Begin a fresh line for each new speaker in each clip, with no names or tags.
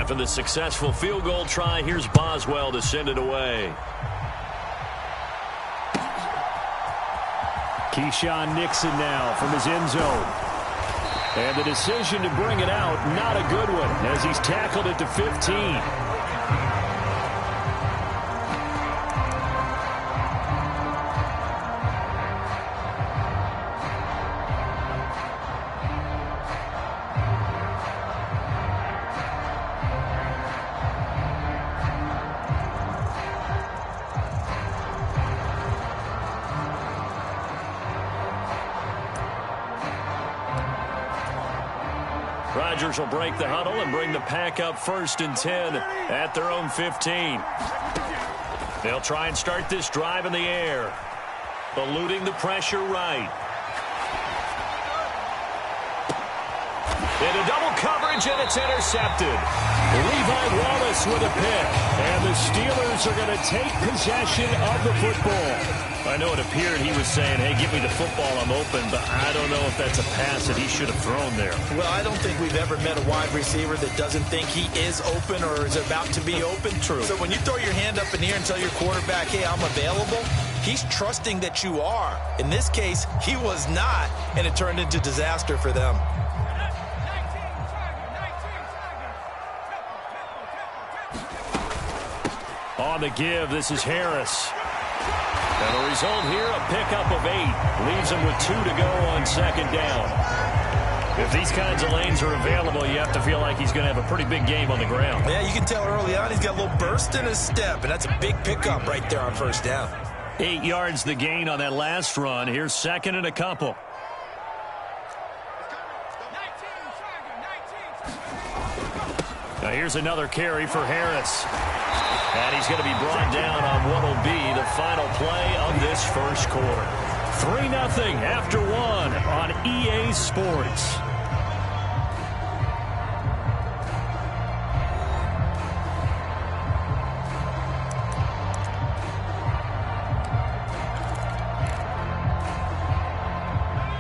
After the successful field goal try, here's Boswell to send it away.
Keyshawn Nixon now from his end zone. And the decision to bring it out, not a good one, as he's tackled it to 15.
Rodgers will break the huddle and bring the pack up 1st and 10 at their own 15. They'll try and start this drive in the air. Eluding the pressure right. Into double coverage, and it's intercepted. Levi Wallace with a pick. And the Steelers are going to take possession of the football. I know it appeared he was saying, hey, give me the football, I'm open, but I don't know if that's a pass that he should have thrown there.
Well, I don't think we've ever met a wide receiver that doesn't think he is open or is about to be open.
True.
So when you throw your hand up in the air and tell your quarterback, hey, I'm available, he's trusting that you are. In this case, he was not, and it turned into disaster for them.
On the give, this is Harris. And the result here, a pickup of 8. Leaves him with 2 to go on 2nd down. If these kinds of lanes are available, you have to feel like he's going to have a pretty big game on the ground.
Yeah, you can tell early on he's got a little burst in his step, and that's a big pickup right there on 1st down.
8 yards the gain on that last run. Here's 2nd and a couple. Now here's another carry for Harris. And he's going to be brought down on what will be the final play of this 1st quarter. 3-0 after 1 on EA Sports.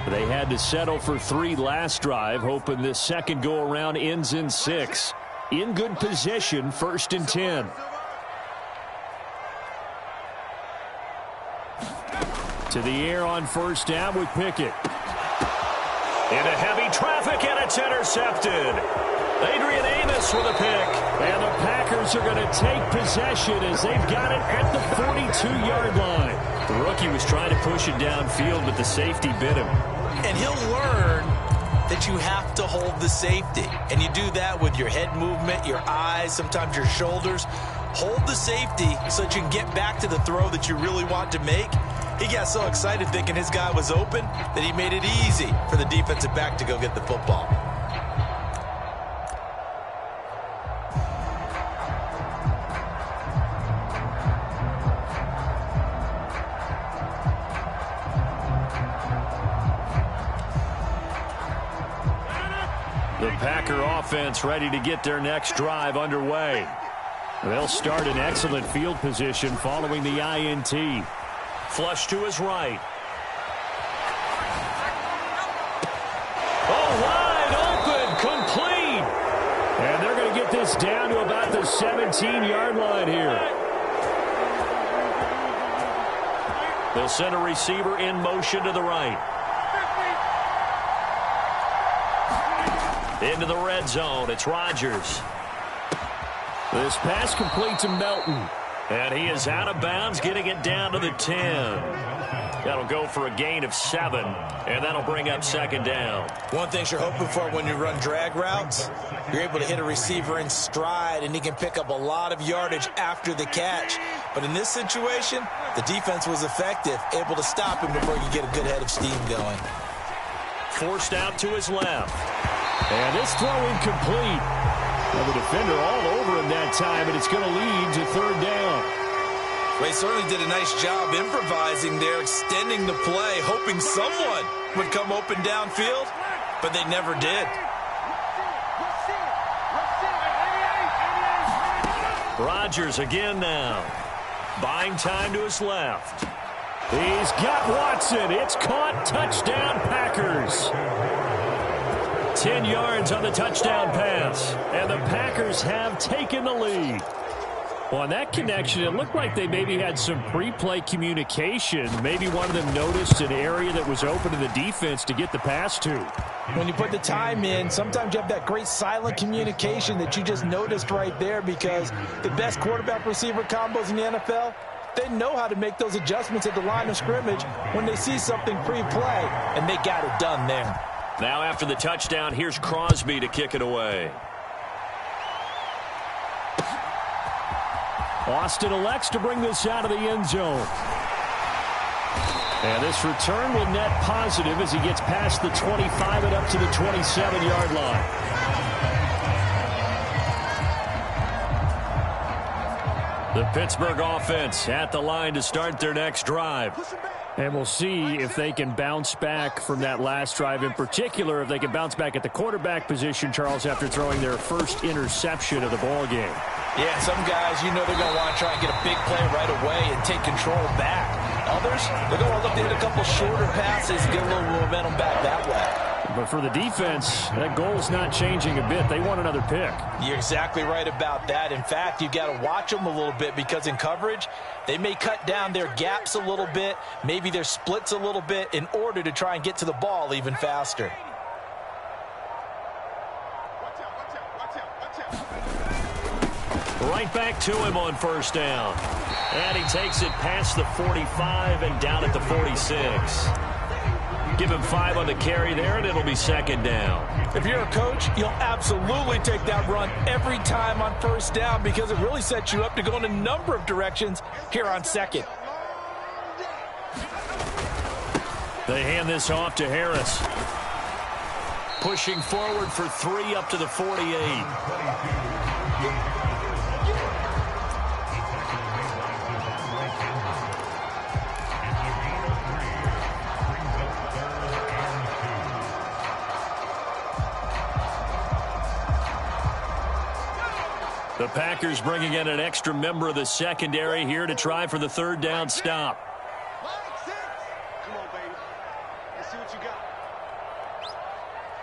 They had to settle for 3 last drive, hoping this second go-around ends in 6. In good position, 1st and 10. To the air on 1st down with Pickett. Into heavy traffic, and it's intercepted. Adrian Amos with a pick. And the Packers are going to take possession as they've got it at the 42-yard line. The rookie was trying to push it downfield, but the safety bit him.
And he'll learn that you have to hold the safety. And you do that with your head movement, your eyes, sometimes your shoulders. Hold the safety so that you can get back to the throw that you really want to make. He got so excited thinking his guy was open that he made it easy for the defensive back to go get the football.
The Packer offense ready to get their next drive underway. They'll start in excellent field position following the INT. Flush to his right. Oh, wide open, complete.
And they're going to get this down to about the 17-yard line here.
They'll send a receiver in motion to the right. Into the red zone, it's Rodgers. This pass complete to Melton. And he is out of bounds, getting it down to the 10. That'll go for a gain of 7, and that'll bring up 2nd down.
One thing you're hoping for when you run drag routes, you're able to hit a receiver in stride, and he can pick up a lot of yardage after the catch. But in this situation, the defense was effective, able to stop him before you get a good head of steam going.
Forced out to his left.
And this throw incomplete. Well, the defender all over him that time, and it's going to lead to 3rd down.
Well, he certainly did a nice job improvising there, extending the play, hoping someone would come open downfield, but they never did.
Rodgers again now. Buying time to his left.
He's got Watson. It's caught. Touchdown, Packers.
10 yards on the touchdown pass. And the Packers have taken the lead. Well, on that connection, it looked like they maybe had some pre-play communication. Maybe one of them noticed an area that was open to the defense to get the pass to.
When you put the time in, sometimes you have that great silent communication that you just noticed right there, because the best quarterback-receiver combos in the NFL, they know how to make those adjustments at the line of scrimmage when they see something pre-play, and they got it done there.
Now after the touchdown, here's Crosby to kick it away. Austin elects to bring this out of the end zone. And this return will net positive as he gets past the 25 and up to the 27-yard line. The Pittsburgh offense at the line to start their next drive. And we'll see if they can bounce back from that last drive. In particular, if they can bounce back at the quarterback position, Charles, after throwing their first interception of the ball game.
Yeah, some guys, you know they're going to want to try and get a big play right away and take control back. Others, they're going to look to hit a couple shorter passes and get a little momentum back that way.
But for the defense, that goal's not changing a bit. They want another pick.
You're exactly right about that. In fact, you've got to watch them a little bit, because in coverage, they may cut down their gaps a little bit, maybe their splits a little bit, in order to try and get to the ball even faster.
Right back to him on first down. And he takes it past the 45 and down at the 46. Give him 5 on the carry there, and it'll be second down.
If you're a coach, you'll absolutely take that run every time on first down, because it really sets you up to go in a number of directions here on second.
They hand this off to Harris. Pushing forward for 3 up to the 48. The Packers bringing in an extra member of the secondary here to try for the third down stop.
Come on, baby. Let's see what you got.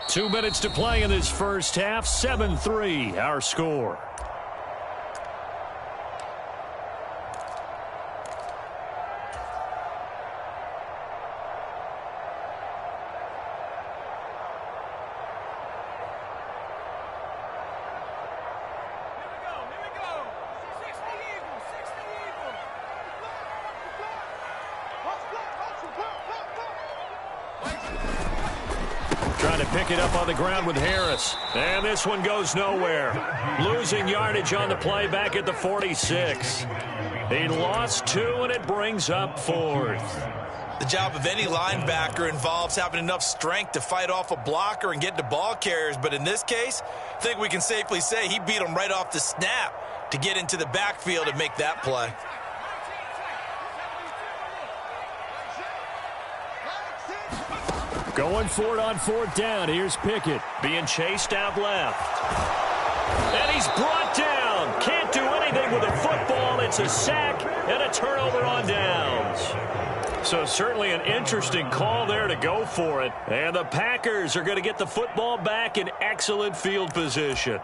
2 minutes to play in this first half. 7-3, our score. Trying to pick it up on the ground with Harris. And this one goes nowhere. Losing yardage on the play back at the 46. He lost 2, and it brings up 4th.
The job of any linebacker involves having enough strength to fight off a blocker and get to ball carriers. But in this case, I think we can safely say he beat him right off the snap to get into the backfield and make that play.
Going for it on 4th down. Here's Pickett being chased out left. And he's brought down. Can't do anything with a football. It's a sack and a turnover on downs. So certainly an interesting call there to go for it. And the Packers are going to get the football back in excellent field position.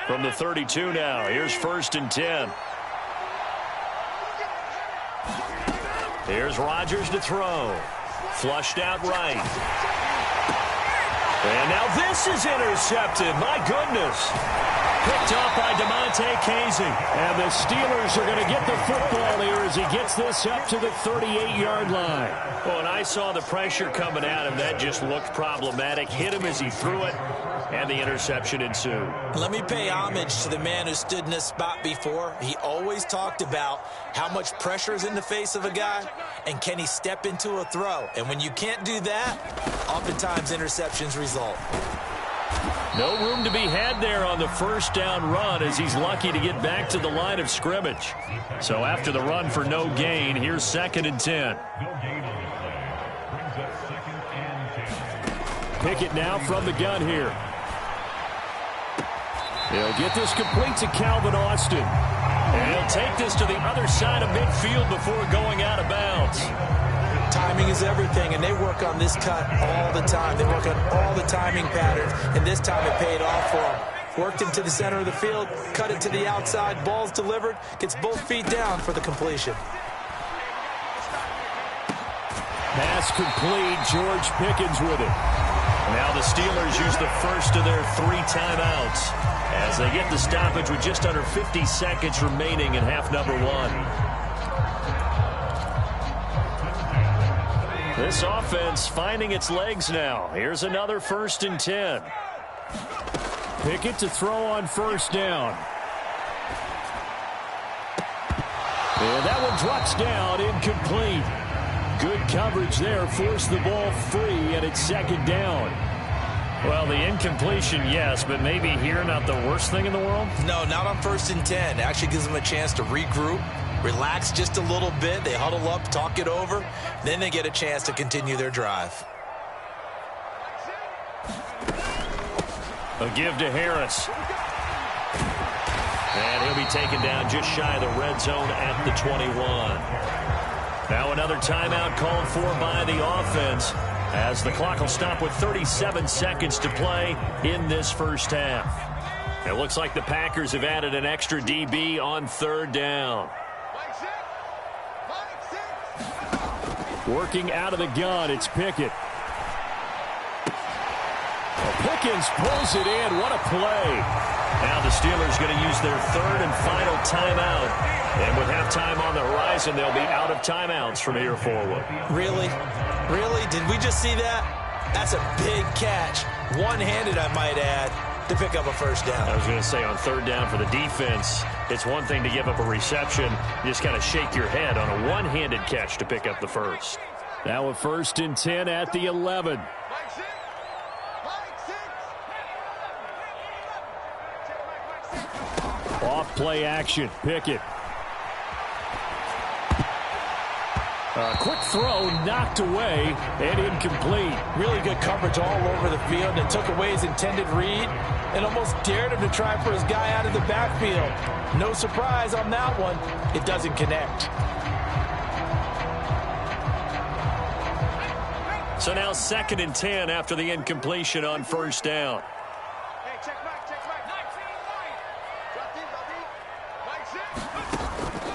From the 32 now, here's 1st and 10. Here's Rodgers to throw. Flushed out right. And now this is intercepted. My goodness. Picked off by DeMonte Casey. And the Steelers are going to get the football here as he gets this up to the 38-yard line. Well, and I saw the pressure coming at him. That just looked problematic. Hit him as he threw it, and the interception ensued.
Let me pay homage to the man who stood in this spot before. He always talked about how much pressure is in the face of a guy, and can he step into a throw. And when you can't do that, oftentimes interceptions result.
No room to be had there on the first down run, as he's lucky to get back to the line of scrimmage. So after the run for no gain, here's 2nd and 10. Pickett now from the gun here. He'll get this complete to Calvin Austin. And he'll take this to the other side of midfield before going out of bounds.
Timing is everything, and they work on this cut all the time. They work on all the timing patterns, and this time it paid off for them. Worked into the center of the field, cut it to the outside, ball's delivered, gets both feet down for the completion.
Pass complete, George Pickens with it.
Now the Steelers use the first of their 3 timeouts as they get the stoppage with just under 50 seconds remaining in half number 1. This offense finding its legs now. Here's another 1st and 10.
Pickett to throw on 1st down. And that one drops down, incomplete. Good coverage there, forced the ball free, and it's 2nd down.
Well, the incompletion, yes, but maybe here not the worst thing in the world?
No, not on 1st and 10. It actually gives them a chance to regroup, relax just a little bit. They huddle up, talk it over. Then they get a chance to continue their drive.
A give to Harris. And he'll be taken down just shy of the red zone at the 21. Now another timeout called for by the offense as the clock will stop with 37 seconds to play in this first half. It looks like the Packers have added an extra DB on 3rd down.
Working out of the gun, it's Pickett. Pickens pulls it in. What a play.
Now the Steelers going to use their 3rd and final timeout. And with halftime on the horizon, they'll be out of timeouts from here forward.
Really? Really? Did we just see that? That's a big catch. One-handed, I might add, to pick up a 1st down.
I was going to say on 3rd down for the defense, it's one thing to give up a reception. You just kind of shake your head on a one-handed catch to pick up the 1st.
Now a 1st and 10 at the 11. Off play action. Pickett. A quick throw knocked away and incomplete.
Really good coverage all over the field, and it took away his intended read and almost dared him to try for his guy out of the backfield. No surprise on that one. It doesn't connect.
So now 2nd and 10 after the incompletion on 1st down.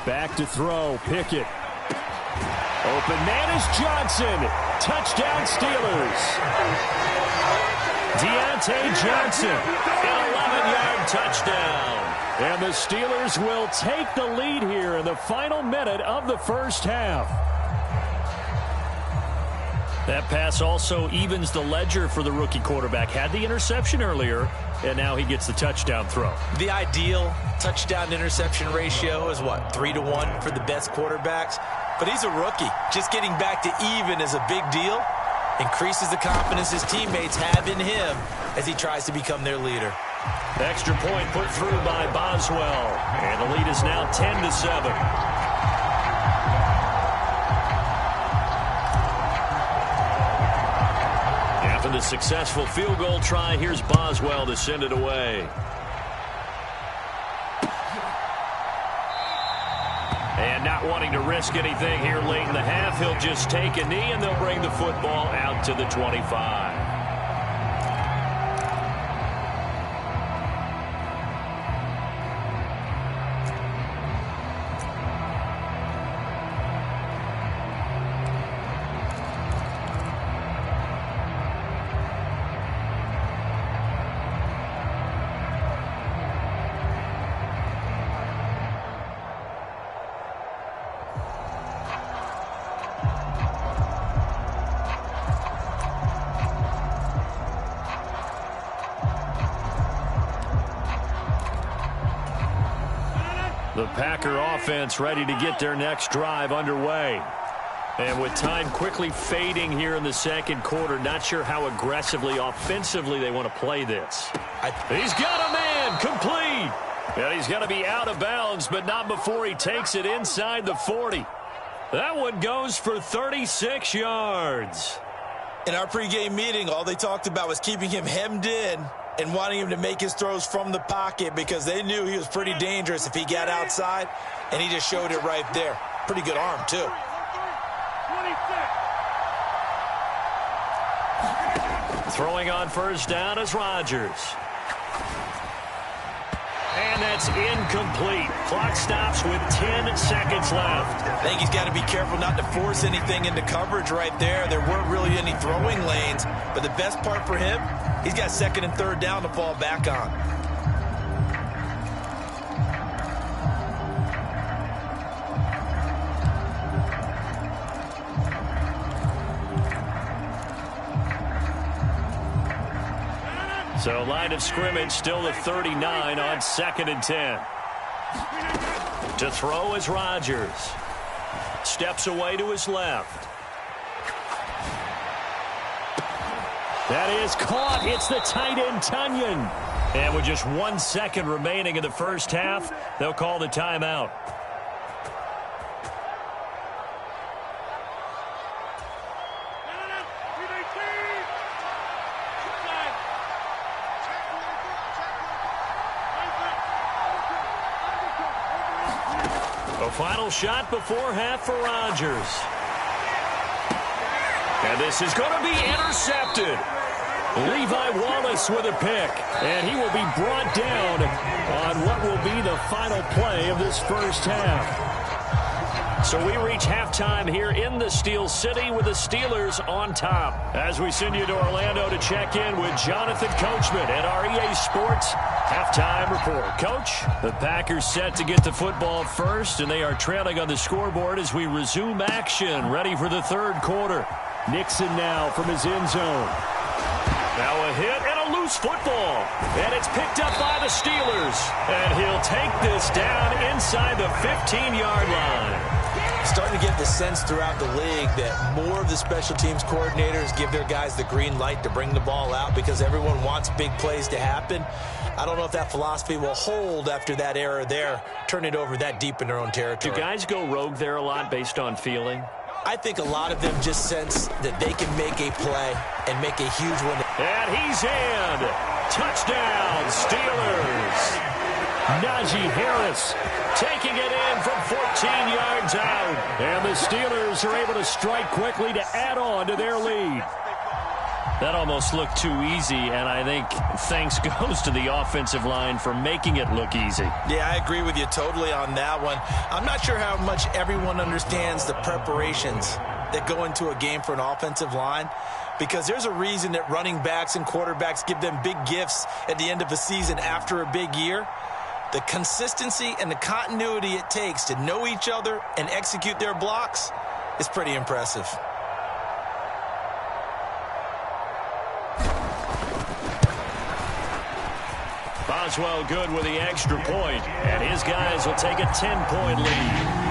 Back to throw. Pickett. Open man is Johnson. Touchdown Steelers.
Deontay Johnson, an 11-yard touchdown.
And the Steelers will take the lead here in the final minute of the first half.
That pass also evens the ledger for the rookie quarterback. Had the interception earlier, and now he gets the touchdown throw.
The ideal touchdown-interception ratio is, what, 3-to-1 for the best quarterbacks? But he's a rookie. Just getting back to even is a big deal. Increases the confidence his teammates have in him as he tries to become their leader.
Extra point put through by Boswell. And the lead is now 10-7. After the successful field goal try, here's Boswell to send it away. And not wanting to risk anything here late in the half, he'll just take a knee and they'll bring the football out to the 25. The Packer offense ready to get their next drive underway. And with time quickly fading here in the second quarter, not sure how aggressively, offensively they want to play this. He's got a man, complete. And he's going to be out of bounds, but not before he takes it inside the 40. That one goes for 36 yards.
In our pregame meeting, all they talked about was keeping him hemmed in and wanting him to make his throws from the pocket because they knew he was pretty dangerous if he got outside, and he just showed it right there. Pretty good arm, too.
Throwing on first down is Rodgers. And that's incomplete. Clock stops with 10 seconds left.
I think he's got to be careful not to force anything into coverage right there. There weren't really any throwing lanes, but the best part for him, he's got second and third down to fall back on.
So line of scrimmage still the 39 on 2nd and 10. To throw is Rodgers. Steps away to his left. That is caught. It's the tight end, Tunyon. And with just 1 second remaining in the first half, they'll call the timeout. A final shot before half for Rodgers. And this is going to be intercepted. Levi Wallace with a pick. And he will be brought down on what will be the final play of this first half. So we reach halftime here in the Steel City with the Steelers on top. As we send you to Orlando to check in with Jonathan Coachman at our EA Sports Halftime Report. Coach, the Packers set to get the football first, and they are trailing on the scoreboard as we resume action, ready for the third quarter. Nixon now from his end zone. Now a hit and a loose football. And it's picked up by the Steelers. And he'll take this down inside the 15-yard line.
Starting to get the sense throughout the league that more of the special teams coordinators give their guys the green light to bring the ball out because everyone wants big plays to happen. I don't know if that philosophy will hold after that error there, turning it over that deep in their own territory.
Do guys go rogue there a lot based on feeling?
I think a lot of them just sense that they can make a play and make a huge one.
And he's in. Touchdown, Steelers. Najee Harris taking it in from 14 yards out. And the Steelers are able to strike quickly to add on to their lead. That almost looked too easy, and I think thanks goes to the offensive line for making it look easy.
Yeah, I agree with you totally on that one. I'm not sure how much everyone understands the preparations that go into a game for an offensive line, because there's a reason that running backs and quarterbacks give them big gifts at the end of the season after a big year. The consistency and the continuity it takes to know each other and execute their blocks is pretty impressive.
Boswell good with the extra point, and his guys will take a 10-point lead.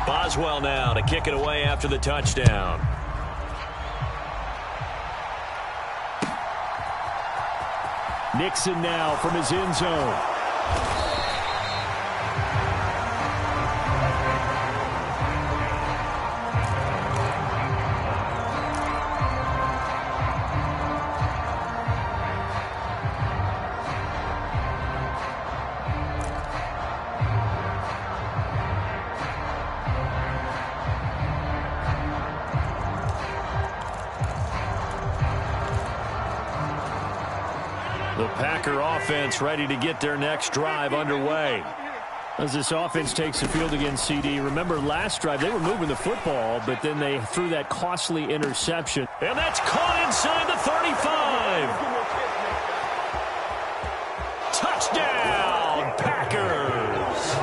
Boswell now to kick it away after the touchdown. Nixon now from his end zone. The Packer offense ready to get their next drive underway. As this offense takes the field against CD, remember last drive they were moving the football, but then they threw that costly interception. And that's caught inside the 35. Touchdown, Packers.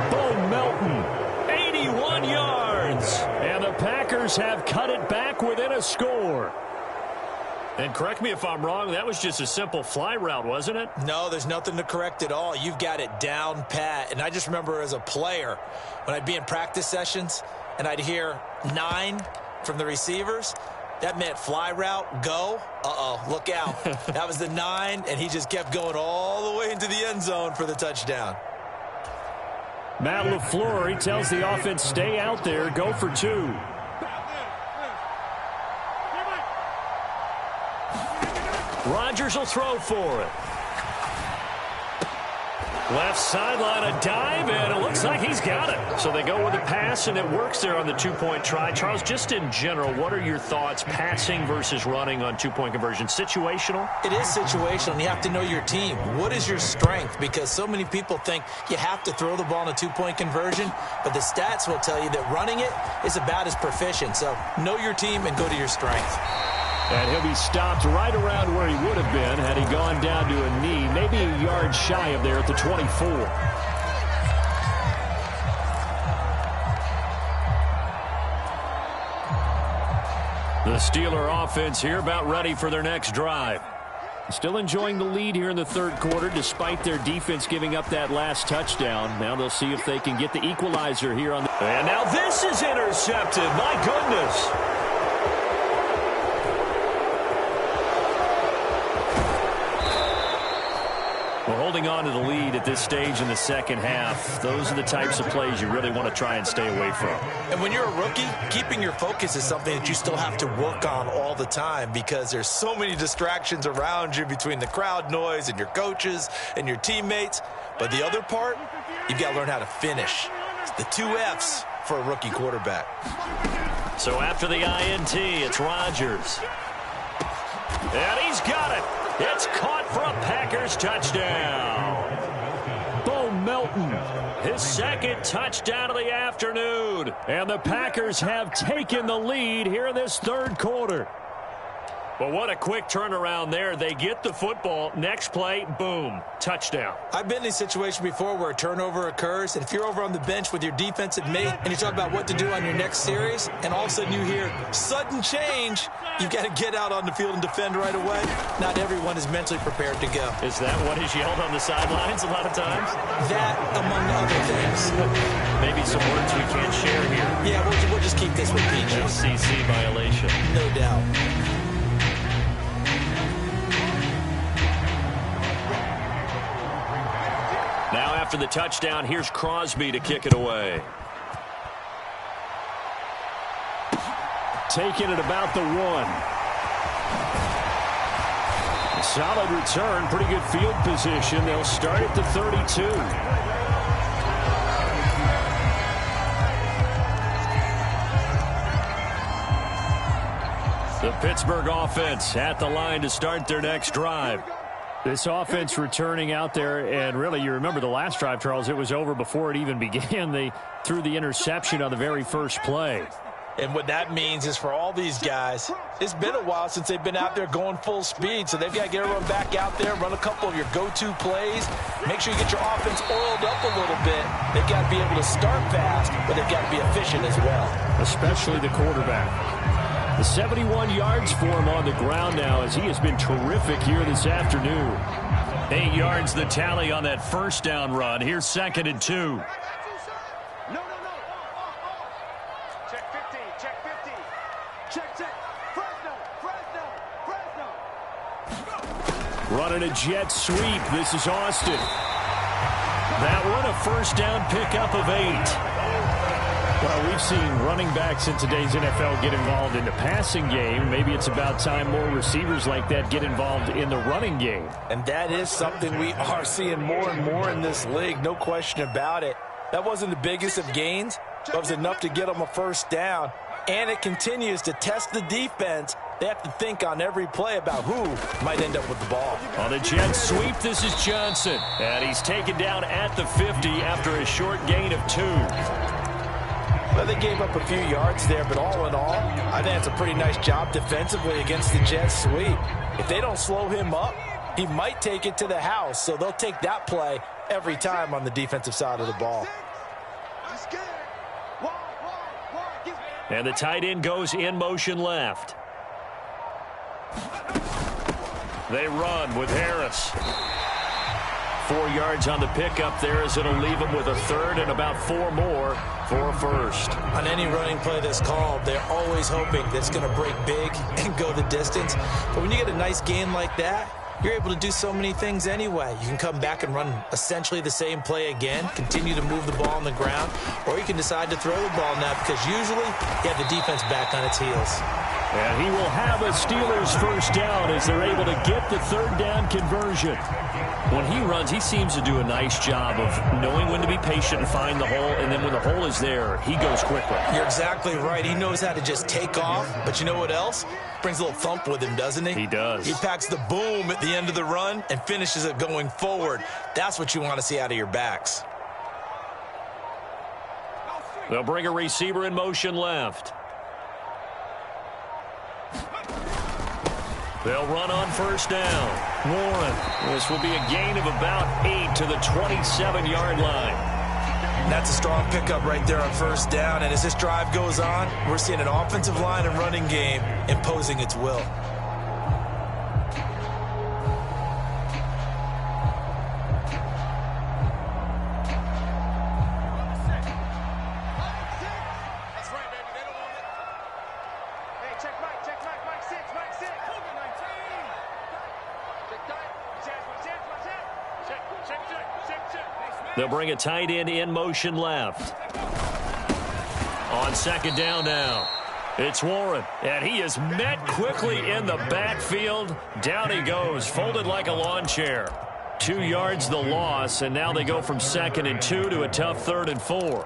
Bo Melton, 81 yards. And the Packers have cut it back within a score. And correct me if I'm wrong, that was just a simple fly route, wasn't it?
No, there's nothing to correct at all. You've got it down pat. And I just remember as a player, when I'd be in practice sessions and I'd hear 9 from the receivers, that meant fly route, go. Uh-oh, look out. That was the 9, and he just kept going all the way into the end zone for the touchdown.
Matt LaFleur, he tells the offense, stay out there, go for 2. Rodgers will throw for it. Left sideline, a dive, and it looks like he's got it. So they go with a pass, and it works there on the two-point try. Charles, just in general, what are your thoughts, passing versus running on two-point conversion? Situational?
It is situational, and you have to know your team. What is your strength? Because so many people think you have to throw the ball in a two-point conversion, but the stats will tell you that running it is about as proficient. So know your team and go to your strength.
And he'll be stopped right around where he would have been had he gone down to a knee, maybe a yard shy of there at the 24. The Steeler offense here about ready for their next drive. Still enjoying the lead here in the third quarter despite their defense giving up that last touchdown. Now they'll see if they can get the equalizer here on the...
And now this is intercepted. My goodness. Well, holding on to the lead at this stage in the second half, those are the types of plays you really want to try and stay away from.
And when you're a rookie, keeping your focus is something that you still have to work on all the time because there's so many distractions around you between the crowd noise and your coaches and your teammates. But the other part, you've got to learn how to finish. It's the 2 F's for a rookie quarterback.
So after the INT, it's Rodgers. And he's got it. It's caught for a Packers touchdown. Bo Melton, his second touchdown of the afternoon. And the Packers have taken the lead here in this third quarter. Well, what a quick turnaround there. They get the football. Next play, boom, touchdown.
I've been in a situation before where a turnover occurs, and if you're over on the bench with your defensive mate and you talk about what to do on your next series, and all of a sudden you hear sudden change, you've got to get out on the field and defend right away. Not everyone is mentally prepared to go.
Is that what is yelled on the sidelines a lot of times?
That, among other things.
Maybe some words we can't share here.
Yeah, we'll just keep this with PG.
CC violation.
No doubt.
Now after the touchdown, here's Crosby to kick it away.
Taking it about the 1. Solid return, pretty good field position. They'll start at the 32.
The Pittsburgh offense at the line to start their next drive.
This offense returning out there, and really, you remember the last drive, Charles, it was over before it even began. They threw the interception on the very first play.
And what that means is for all these guys, it's been a while since they've been out there going full speed, so they've got to get everyone back out there, run a couple of your go-to plays, make sure you get your offense oiled up a little bit. They've got to be able to start fast, but they've got to be efficient as well.
Especially the quarterback. The 71 yards for him on the ground now as he has been terrific here this afternoon.
8 yards the tally on that first down run. Here's 2nd and 2.
No. Check 15, check 15. Check. Fresno.
Running a jet sweep. This is Austin.
That one a first down pickup of 8.
Well, we've seen running backs in today's NFL get involved in the passing game. Maybe it's about time more receivers like that get involved in the running game.
And that is something we are seeing more and more in this league, no question about it. That wasn't the biggest of gains, but it was enough to get them a first down. And it continues to test the defense. They have to think on every play about who might end up with the ball.
On the jet sweep, this is Johnson. And he's taken down at the 50 after a short gain of 2.
Well, they gave up a few yards there, but all in all, I think it's a pretty nice job defensively against the jet sweep. If they don't slow him up, he might take it to the house, so they'll take that play every time on the defensive side of the ball.
And the tight end goes in motion left. They run with Harris. 4 yards on the pickup there as it'll leave them with a third and about 4 more for a first.
On any running play that's called, they're always hoping that it's going to break big and go the distance. But when you get a nice game like that, you're able to do so many things anyway. You can come back and run essentially the same play again, continue to move the ball on the ground, or you can decide to throw the ball now because usually you have the defense back on its heels.
And he will have a Steelers first down as they're able to get the third down conversion. When he runs, he seems to do a nice job of knowing when to be patient and find the hole, and then when the hole is there, he goes quickly.
You're exactly right. He knows how to just take off, but you know what else? Brings a little thump with him, doesn't he?
He does.
He packs the boom at the end of the run and finishes it going forward. That's what you want to see out of your backs.
They'll bring a receiver in motion left. They'll run on first down. Warren. This will be a gain of about 8 to the 27-yard line.
That's a strong pickup right there on first down. And as this drive goes on, we're seeing an offensive line and running game imposing its will.
They'll bring a tight end in motion left. On second down now, it's Warren, and he is met quickly in the backfield. Down he goes, folded like a lawn chair. 2 yards the loss, and now they go from 2nd and 2 to a tough 3rd and 4.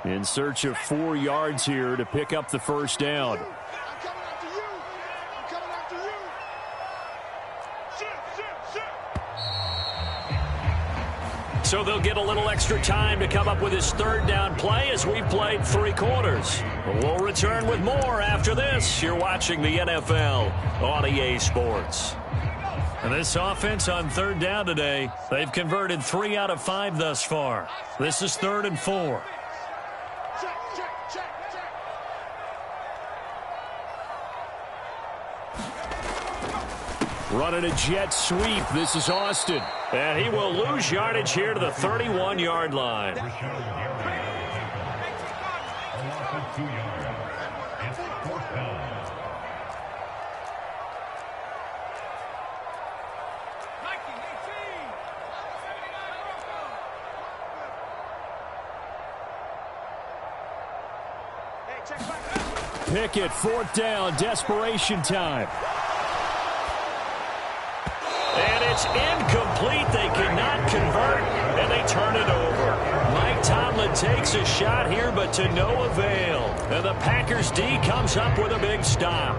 In search of 4 yards here to pick up the first down. So they'll get a little extra time to come up with his third down play as we've played 3 quarters. We'll return with more after this. You're watching the NFL on EA Sports. And this offense on third down today, they've converted 3 out of 5 thus far. This is 3rd and 4. Running a jet sweep. This is Austin. And he will lose yardage here to the 31-yard line. Pickett, 4th down, desperation time. And it's incomplete. They cannot convert, and they turn it over. Mike Tomlin takes a shot here, but to no avail. And the Packers D comes up with a big stop.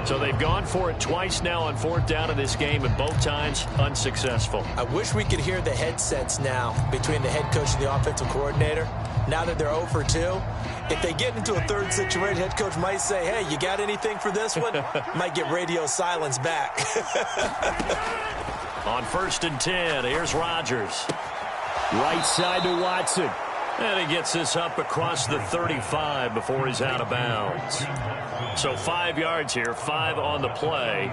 So they've gone for it twice now on 4th down in this game, and both times unsuccessful.
I wish we could hear the headsets now between the head coach and the offensive coordinator. Now that they're 0 for 2, if they get into a third situation, head coach might say, hey, you got anything for this one? Might get radio silence back.
On 1st and 10, here's Rodgers. Right side to Watson. And he gets this up across the 35 before he's out of bounds. So 5 yards here, 5 on the play.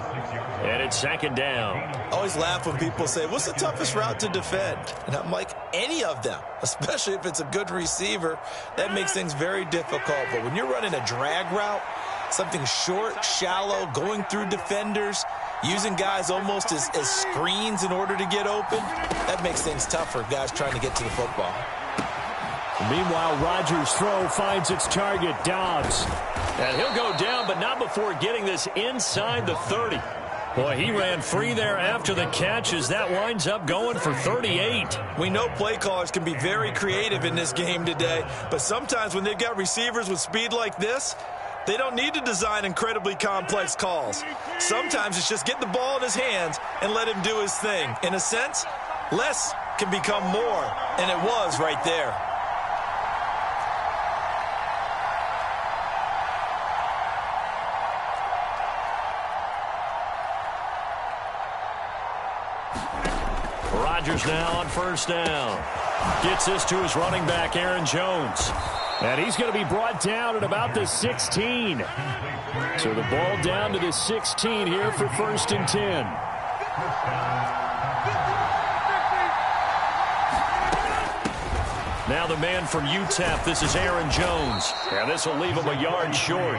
And it's 2nd down.
I always laugh when people say, what's the toughest route to defend? And I'm like, any of them, especially if it's a good receiver. That makes things very difficult. But when you're running a drag route, something short, shallow, going through defenders, using guys almost as screens in order to get open, that makes things tough for guys trying to get to the football.
Meanwhile, Rodgers' throw finds its target, Dobbs. And he'll go down, but not before getting this inside the 30. Boy, he ran free there after the catch as that winds up going for 38.
We know play callers can be very creative in this game today, but sometimes when they've got receivers with speed like this, they don't need to design incredibly complex calls. Sometimes it's just get the ball in his hands and let him do his thing. In a sense, less can become more, and it was right there.
Rodgers now on 1st down. Gets this to his running back, Aaron Jones. And he's going to be brought down at about the 16. So the ball down to the 16 here for 1st and 10. Now the man from UTEP, this is Aaron Jones. And this will leave him a yard short.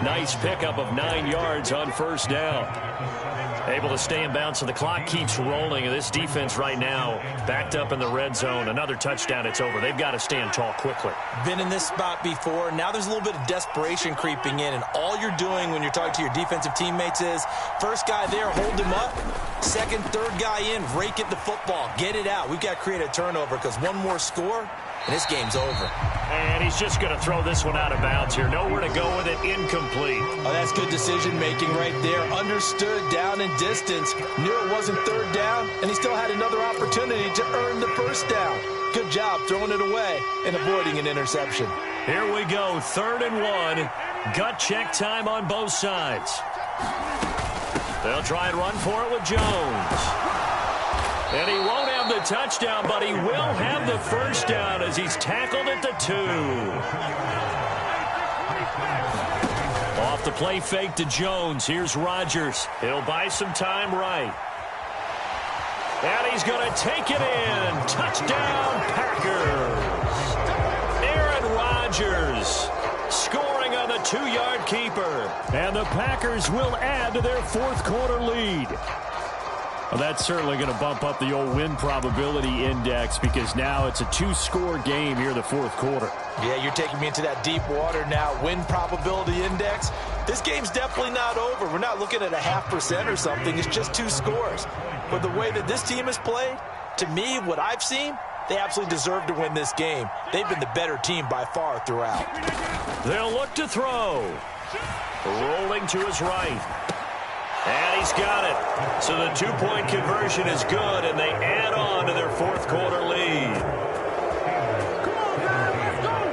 Nice pickup of 9 yards on first down. Able to stay in bounds, so the clock keeps rolling. And this defense right now backed up in the red zone. Another touchdown, it's over. They've got to stand tall quickly.
Been in this spot before. Now there's a little bit of desperation creeping in. And all you're doing when you're talking to your defensive teammates is, first guy there, hold him up. Second, third guy in, rake at the football. Get it out. We've got to create a turnover because one more score, and this game's over.
And he's just going to throw this one out of bounds here. Nowhere to go with it. Incomplete.
Oh, that's good decision-making right there. Understood down and distance. Knew it wasn't third down, and he still had another opportunity to earn the first down. Good job throwing it away and avoiding an interception.
Here we go, 3rd and 1. Gut check time on both sides. They'll try and run for it with Jones. And he won't have the touchdown, but he will have the first down as he's tackled at the 2. Off the play fake to Jones. Here's Rodgers. He'll buy some time right. And he's going to take it in. Touchdown, Packers. Aaron Rodgers scoring on the 2-yard keeper. And the Packers will add to their 4th quarter lead. Well, that's certainly going to bump up the old win probability index because now it's a 2-score game here in the 4th quarter.
Yeah, you're taking me into that deep water now. Win probability index. This game's definitely not over. We're not looking at a 0.5% or something. It's just 2 scores. But the way that this team has played, to me, what I've seen, they absolutely deserve to win this game. They've been the better team by far throughout.
They'll look to throw. Rolling to his right. And he's got it. So the 2-point conversion is good, and they add on to their 4th quarter lead.
Come on, guys, let's go.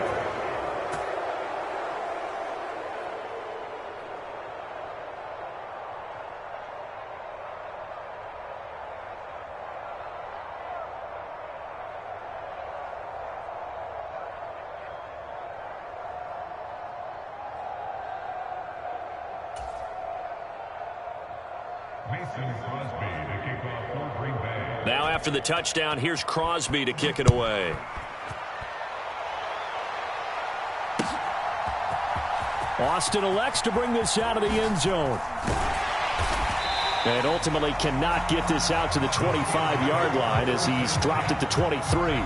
Now after the touchdown, here's Crosby to kick it away. Austin elects to bring this out of the end zone. And ultimately cannot get this out to the 25-yard line as he's dropped at the 23.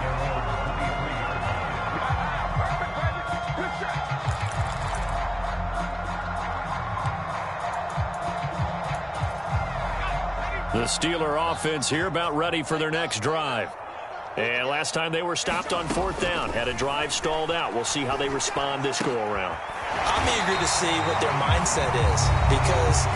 The Steeler offense here about ready for their next drive. And last time they were stopped on 4th down, had a drive stalled out. We'll see how they respond this go-around.
I'm eager to see what their mindset is because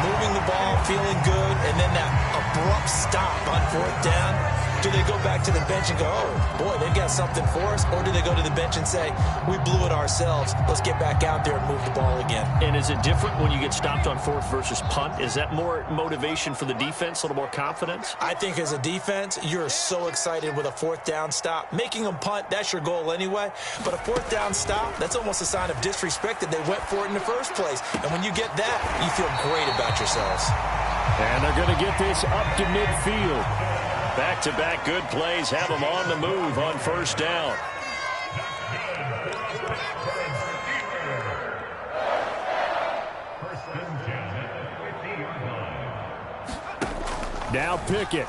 moving the ball, feeling good, and then that abrupt stop on 4th down. Do they go back to the bench and go, oh, boy, they've got something for us? Or do they go to the bench and say, we blew it ourselves. Let's get back out there and move the ball again.
And is it different when you get stopped on 4th versus punt? Is that more motivation for the defense, a little more confidence?
I think as a defense, you're so excited with a 4th down stop. Making them punt, that's your goal anyway. But a 4th down stop, that's almost a sign of disrespect that they went for it in the first place. And when you get that, you feel great about yourselves.
And they're going to get this up to midfield. Back-to-back good plays have them on the move on 1st down. Now Pickett.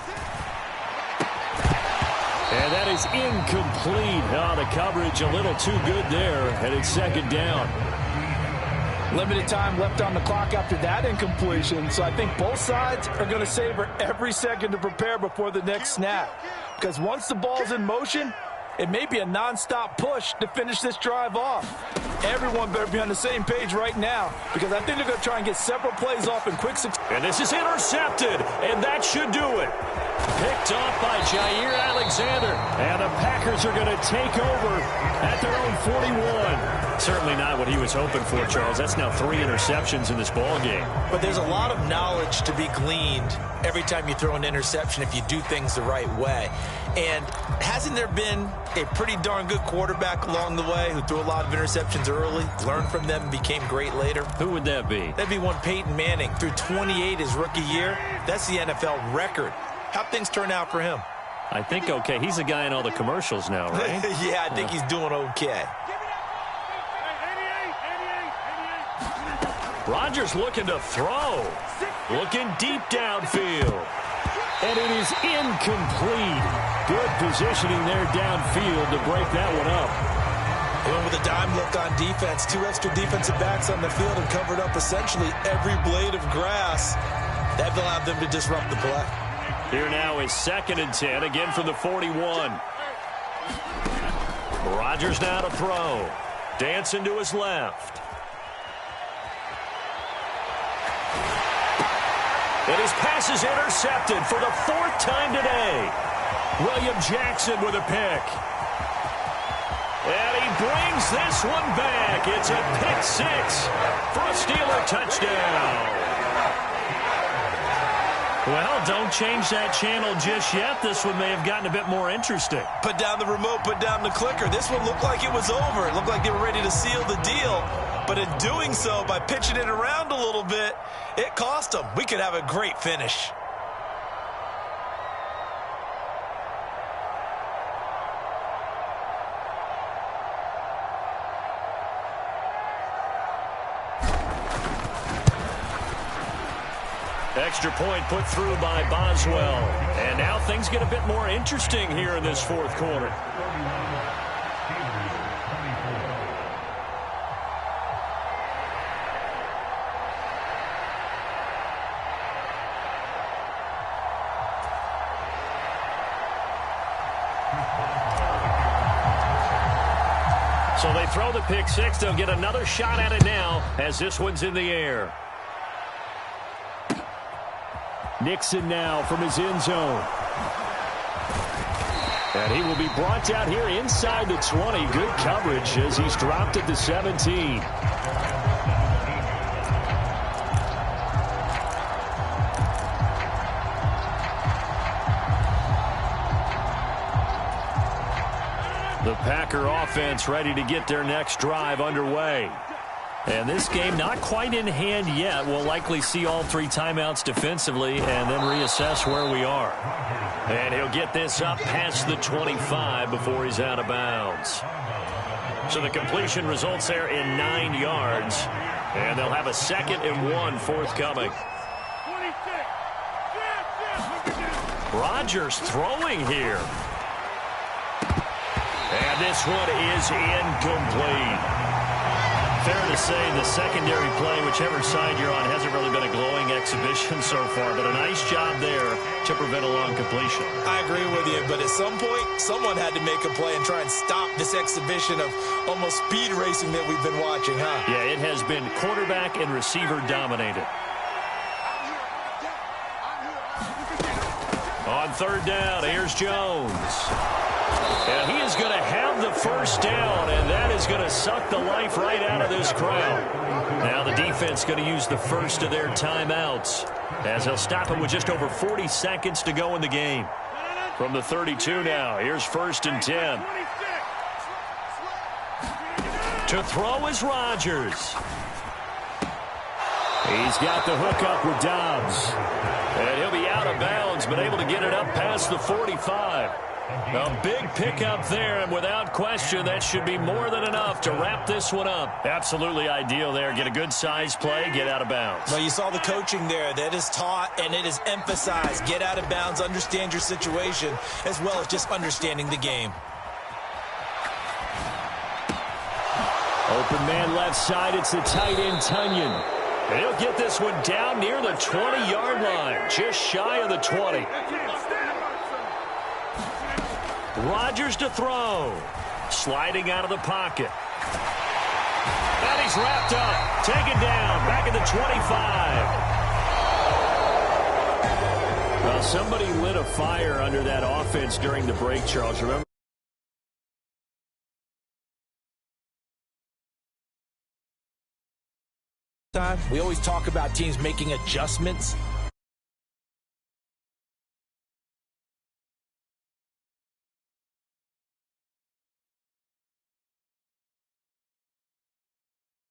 And that is incomplete. Oh, the coverage a little too good there, and it's 2nd down.
Limited time left on the clock after that incompletion, so I think both sides are going to savor every second to prepare before the next snap. Because once the ball's in motion, it may be a nonstop push to finish this drive off. Everyone better be on the same page right now because I think they're going to try and get several plays off in quick succession.
And this is intercepted, and that should do it. Picked off by Jair Alexander. And the Packers are going to take over at their own 41. Certainly not what he was hoping for, Charles. That's now 3 interceptions in this ball game.
But there's a lot of knowledge to be gleaned every time you throw an interception if you do things the right way. And hasn't there been a pretty darn good quarterback along the way who threw a lot of interceptions early, learned from them, and became great later?
Who would that be?
That'd be one Peyton Manning. Threw 28 his rookie year. That's the NFL record. How'd things turn out for him?
I think okay. He's the guy in all the commercials now, right?
Yeah, I think he's doing okay.
Rodgers looking to throw. Looking deep downfield. And it is incomplete. Good positioning there downfield to break that one up.
And with a dime look on defense, 2 extra defensive backs on the field and covered up essentially every blade of grass. That allowed them to disrupt the play.
Here now is 2nd and 10, again from the 41. Rodgers now to throw. Dancing to his left. And his pass is intercepted for the 4th time today. William Jackson with a pick. And he brings this one back. It's a pick 6 for a Steeler touchdown. Well, don't change that channel just yet. This one may have gotten a bit more interesting.
Put down the remote, put down the clicker. This one looked like it was over. It looked like they were ready to seal the deal. But in doing so, by pitching it around a little bit, it cost them. We could have a great finish.
Extra point put through by Boswell. And now things get a bit more interesting here in this 4th quarter. So they throw the pick 6. They'll get another shot at it now as this one's in the air. Nixon now from his end zone. And he will be brought down here inside the 20. Good coverage as he's dropped at the 17. The Packer offense ready to get their next drive underway. And this game not quite in hand yet. We'll likely see all 3 timeouts defensively and then reassess where we are. And he'll get this up past the 25 before he's out of bounds. So the completion results there in 9 yards. And they'll have a 2nd and 1 forthcoming. Rodgers throwing here. And this one is incomplete. Fair to say the secondary play, whichever side you're on, hasn't really been a glowing exhibition so far, but a nice job there to prevent a long completion.
I agree with you, but at some point, someone had to make a play and try and stop this exhibition of almost speed racing that we've been watching, huh?
Yeah, it has been quarterback and receiver dominated. On 3rd down, here's Jones. And he is going to have the 1st down, and that is going to suck the life right out of this crowd. Now the defense going to use the first of their timeouts as they'll stop him with just over 40 seconds to go in the game. From the 32 now, here's 1st and 10. To throw is Rodgers. He's got the hook up with Dobbs. And he'll be out of bounds, but able to get it up past the 45. A big pickup there, and without question, that should be more than enough to wrap this one up. Absolutely ideal there. Get a good size play, get out of bounds.
Well, you saw the coaching there. That is taught and it is emphasized. Get out of bounds, understand your situation, as well as just understanding the game.
Open man left side. It's the tight end, Tunyon. And he'll get this one down near the 20-yard line, just shy of the 20. Rodgers to throw. Sliding out of the pocket. And he's wrapped up. Taken down. Back at the 25. Well, somebody lit a fire under that offense during the break, Charles. Remember?
We always talk about teams making adjustments